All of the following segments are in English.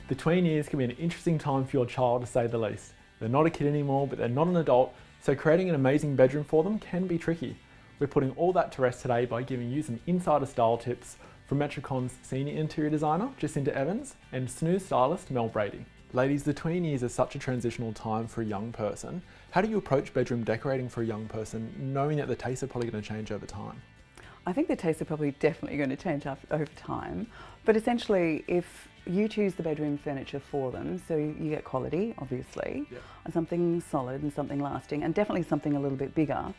The tween years can be an interesting time for your child, to say the least. They're not a kid anymore, but they're not an adult, so creating an amazing bedroom for them can be tricky. We're putting all that to rest today by giving you some insider style tips from Metricon's senior interior designer, Jacinta Evans, and Snooze Stylist, Mel Brady. Ladies, the tween years is such a transitional time for a young person. How do you approach bedroom decorating for a young person, knowing that the tastes are probably going to change over time? I think the tastes are probably definitely going to change over time, but essentially if you choose the bedroom furniture for them, so you get quality, obviously, and something solid and something lasting, and definitely something a little bit bigger.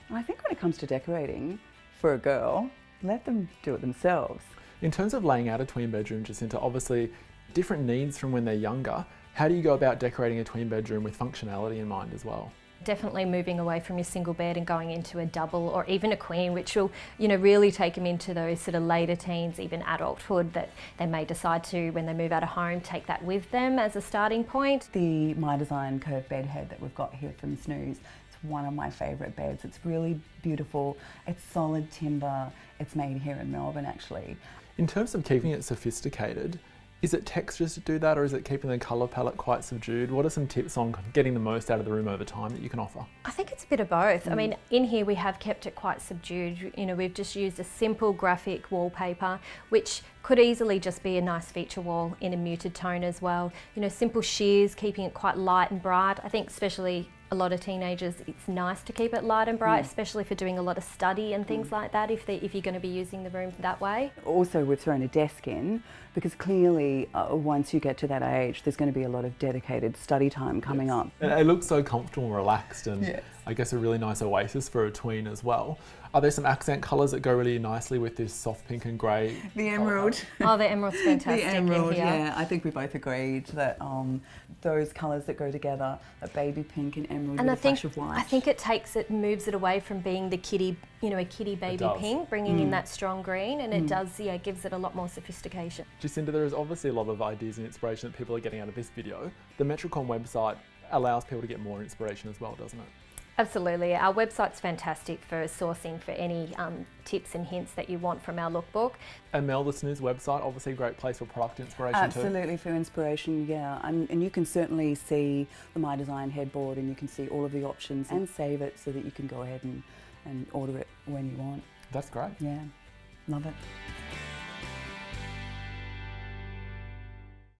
And I think when it comes to decorating for a girl, let them do it themselves. In terms of laying out a tween bedroom, Jacinta, obviously different needs from when they're younger. How do you go about decorating a tween bedroom with functionality in mind as well? Definitely moving away from your single bed and going into a double or even a queen, which will, really take them into those sort of later teens, even adulthood, that they may decide to, when they move out of home, take that with them as a starting point. The My Design curved bed head that we've got here from Snooze, it's one of my favourite beds. It's really beautiful. It's solid timber. It's made here in Melbourne, actually. In terms of keeping it sophisticated, is it textures to do that, or is it keeping the colour palette quite subdued? What are some tips on getting the most out of the room over time that you can offer? I think it's a bit of both. I mean, in here we have kept it quite subdued. We've just used a simple graphic wallpaper, which could easily just be a nice feature wall in a muted tone as well. Simple sheers, keeping it quite light and bright. I think especially a lot of teenagers, it's nice to keep it light and bright, especially for doing a lot of study and things like that, if you're going to be using the room that way. Also, we've thrown a desk in because clearly once you get to that age, there's going to be a lot of dedicated study time coming up. And it looks so comfortable and relaxed, and I guess a really nice oasis for a tween as well. Are there some accent colours that go really nicely with this soft pink and grey? The emerald. Oh, the emerald's fantastic. The emerald, in here. yeah. I think we both agreed that those colours that go together, a baby pink and emerald with a flash of white. I think it moves it away from being the kiddie, a kiddie baby pink, bringing in that strong green, and it does, gives it a lot more sophistication. Jacinta, there is obviously a lot of ideas and inspiration that people are getting out of this video. The Metricon website allows people to get more inspiration as well, doesn't it? Absolutely. Our website's fantastic for sourcing for any tips and hints that you want from our lookbook. And Mel, the Snooze website, obviously a great place for product inspiration too. Absolutely, for inspiration, yeah. And you can certainly see the My Design headboard, and you can see all of the options and save it so that you can go ahead and order it when you want. That's great. Yeah, love it.